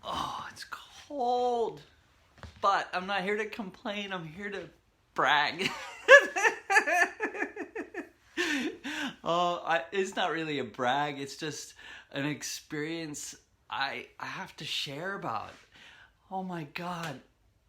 Oh, it's cold. But I'm not here to complain. I'm here to brag. It's not really a brag. It's just an experience I have to share about. Oh my God.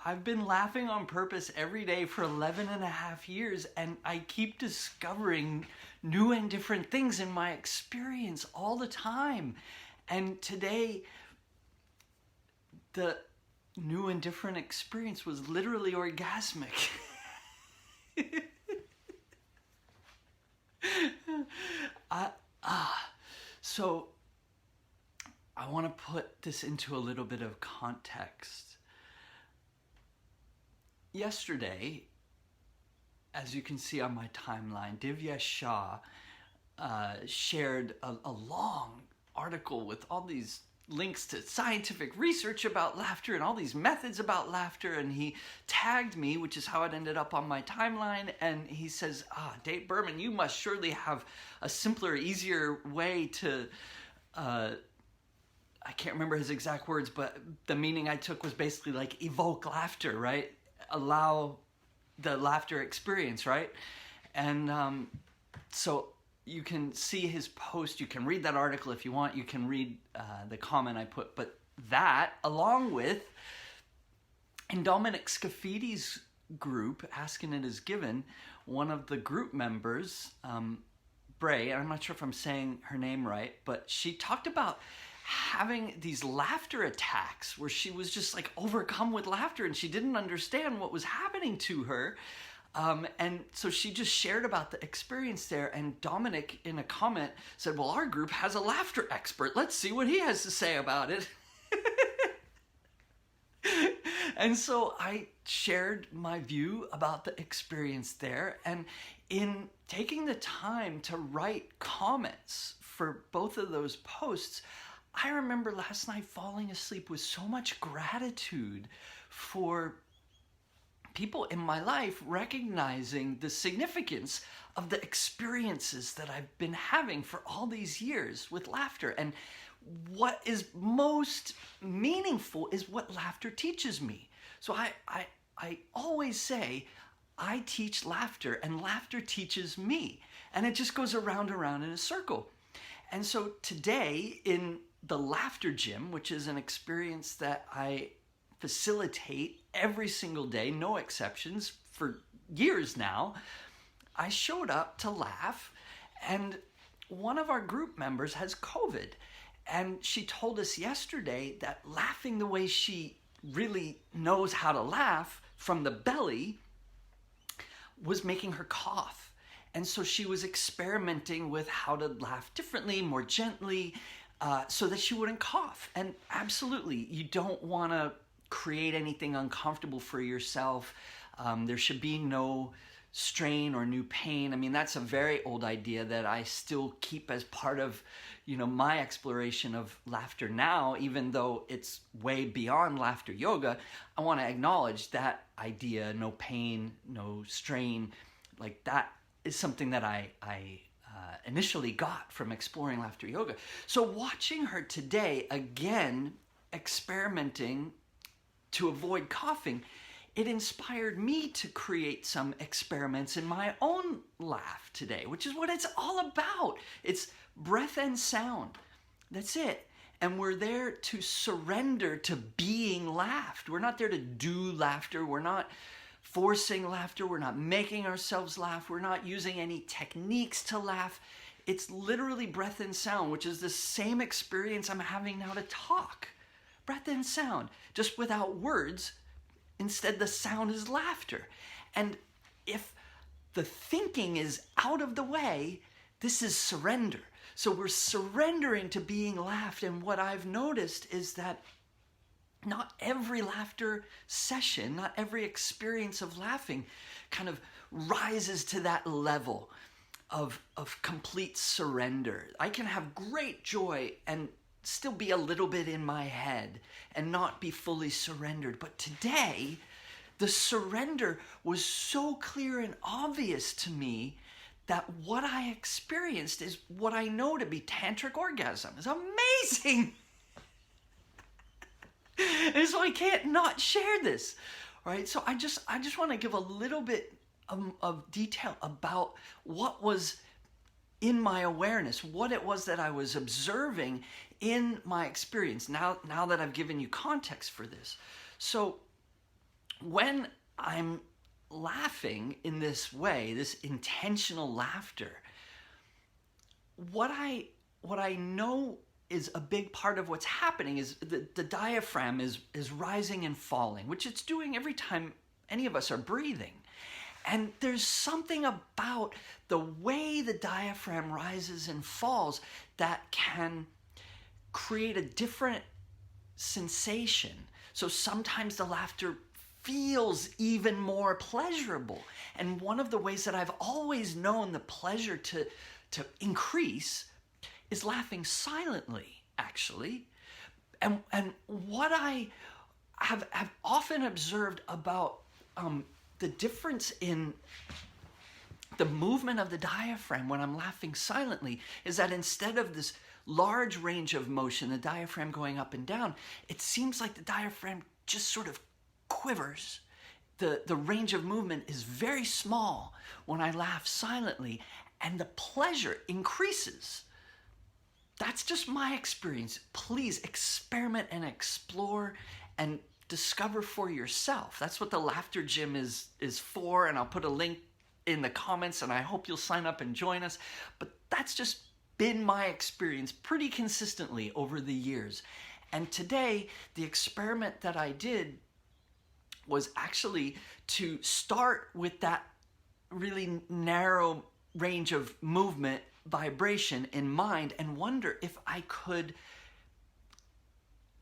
I've been laughing on purpose every day for 11 and a half years, and I keep discovering new and different things in my experience all the time. And today, the new and different experience was literally orgasmic. I, so I want to put this into a little bit of context. Yesterday, as you can see on my timeline, Divya Shah shared a long article with all these links to scientific research about laughter and all these methods about laughter, and he tagged me, which is how it ended up on my timeline, and he says, Dave Berman, you must surely have a simpler, easier way to, I can't remember his exact words, but the meaning I took was basically like evoke laughter, right? Allow the laughter experience, right? And so you can see his post. You can read that article if you want. You can read the comment I put. But that, along with in Dominic Scaffidi's group, Asking It Is Given, one of the group members, Bray, and I'm not sure if I'm saying her name right, but she talked about having these laughter attacks where she was just like overcome with laughter and she didn't understand what was happening to her. And so she just shared about the experience there, and Dominic in a comment said, well, our group has a laughter expert. Let's see what he has to say about it. And so I shared my view about the experience there, and in taking the time to write comments for both of those posts, I remember last night falling asleep with so much gratitude for people in my life recognizing the significance of the experiences that I've been having for all these years with laughter. And what is most meaningful is what laughter teaches me. So I always say, I teach laughter and laughter teaches me. And it just goes around and around in a circle. And so today in the Laughter Gym, which is an experience that I facilitate every single day, no exceptions, for years now, I showed up to laugh, and one of our group members has COVID, and she told us yesterday that laughing the way she really knows how to laugh from the belly was making her cough. And so she was experimenting with how to laugh differently, more gently, so that she wouldn't cough. And absolutely, you don't want to create anything uncomfortable for yourself. There should be no strain or new pain. I mean, that's a very old idea that I still keep as part of, my exploration of laughter now, even though it's way beyond laughter yoga. I want to acknowledge that idea, no pain, no strain, like that is something that I initially got from exploring laughter yoga. So watching her today, again, experimenting to avoid coughing, it inspired me to create some experiments in my own laugh today, which is what it's all about. It's breath and sound. That's it. And we're there to surrender to being laughed. We're not there to do laughter. We're not forcing laughter. We're not making ourselves laugh. We're not using any techniques to laugh. It's literally breath and sound, which is the same experience I'm having now to talk. Breath and sound, just without words. Instead, the sound is laughter. And if the thinking is out of the way, this is surrender. So we're surrendering to being laughed. And what I've noticed is that not every laughter session, not every experience of laughing kind of rises to that level of complete surrender. I can have great joy and still be a little bit in my head and not be fully surrendered. But today, the surrender was so clear and obvious to me that what I experienced is what I know to be tantric orgasm. It's amazing. And so I can't not share this, right? So I just want to give a little bit of detail about what was in my awareness, what it was that I was observing in my experience, now that I've given you context for this. So when I'm laughing in this way, this intentional laughter, what I know is a big part of what's happening is the diaphragm is rising and falling, which it's doing every time any of us are breathing. And there's something about the way the diaphragm rises and falls that can create a different sensation. So sometimes the laughter feels even more pleasurable. And one of the ways that I've always known the pleasure to increase is laughing silently, actually. And what I have often observed about the difference in the movement of the diaphragm when I'm laughing silently is that instead of this large range of motion, the diaphragm going up and down, it seems like the diaphragm just sort of quivers. The range of movement is very small when I laugh silently, and the pleasure increases. That's just my experience. Please experiment and explore and discover for yourself. That's what the Laughter Gym is for, and I'll put a link in the comments, and I hope you'll sign up and join us. But that's just been my experience pretty consistently over the years. And today, the experiment that I did was actually to start with that really narrow range of movement, vibration in mind, and wonder if I could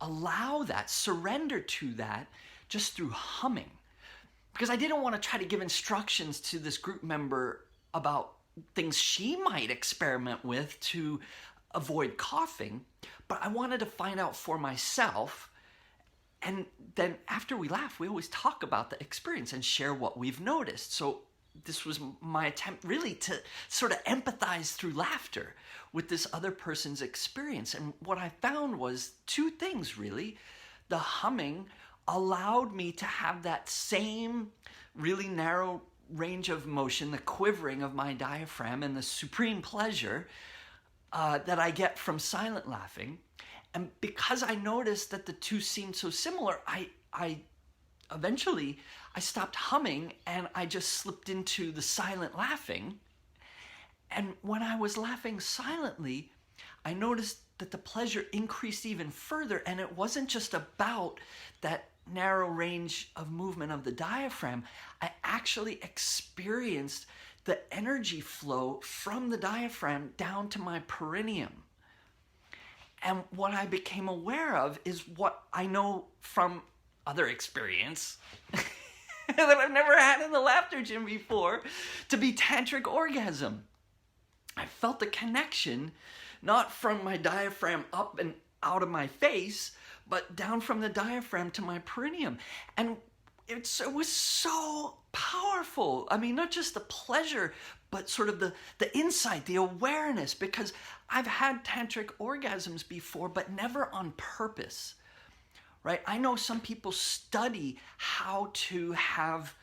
allow that, surrender to that, just through humming. Because I didn't want to try to give instructions to this group member about things she might experiment with to avoid coughing, but I wanted to find out for myself. And then after we laugh, we always talk about the experience and share what we've noticed. So this was my attempt really to sort of empathize through laughter with this other person's experience. And what I found was two things, really. The humming allowed me to have that same really narrow range of motion, the quivering of my diaphragm, and the supreme pleasure that I get from silent laughing. And because I noticed that the two seemed so similar, I eventually stopped humming and I just slipped into the silent laughing. And when I was laughing silently, I noticed that the pleasure increased even further, and it wasn't just about that narrow range of movement of the diaphragm. I actually experienced the energy flow from the diaphragm down to my perineum. And what I became aware of is what I know from other experience that I've never had in the Laughter Gym before, to be Tantric orgasm. I felt the connection, not from my diaphragm up and out of my face, but down from the diaphragm to my perineum. And it was so powerful. I mean, not just the pleasure, but sort of the insight, the awareness, because I've had tantric orgasms before, but never on purpose, right? I know some people study how to have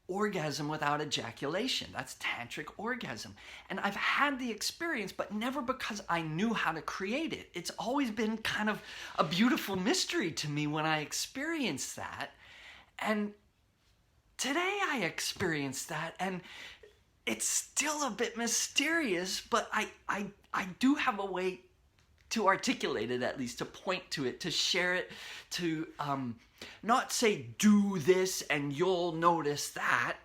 orgasm without ejaculation. That's tantric orgasm. And I've had the experience, but never because I knew how to create it. It's always been kind of a beautiful mystery to me when I experienced that. And today I experienced that, and it's still a bit mysterious, but I do have a way to articulate it, at least to point to it, to share it, to not say do this and you'll notice that,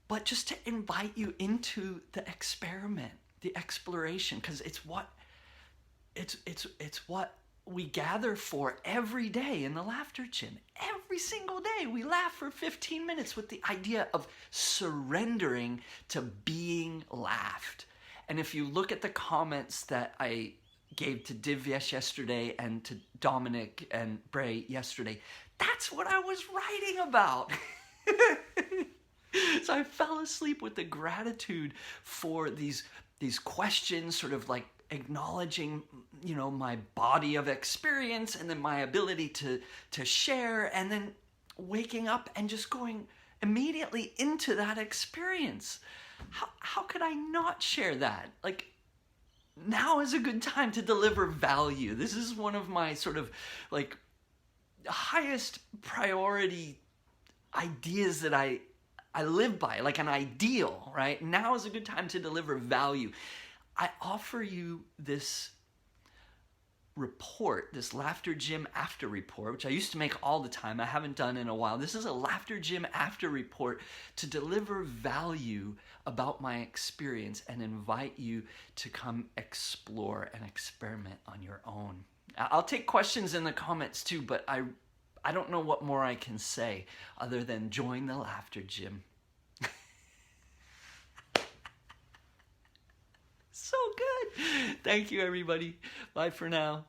but just to invite you into the experiment, the exploration, because it's what we gather for every day in the Laughter Gym. Every single day we laugh for 15 minutes with the idea of surrendering to being laughed. And if you look at the comments that I gave to Divyesh yesterday and to Dominic and Bray yesterday, that's what I was writing about. So I fell asleep with the gratitude for these questions, sort of like acknowledging, my body of experience and then my ability to share, and then waking up and just going immediately into that experience. How could I not share that? Like, now is a good time to deliver value. This is one of my sort of like highest priority ideas that I live by, like an ideal, right? Now is a good time to deliver value. I offer you this report, this Laughter Gym After Report, which I used to make all the time. I haven't done in a while. This is a Laughter Gym After Report to deliver value about my experience and invite you to come explore and experiment on your own. I'll take questions in the comments too, but I don't know what more I can say other than join the Laughter Gym. So good. Thank you, everybody. Bye for now.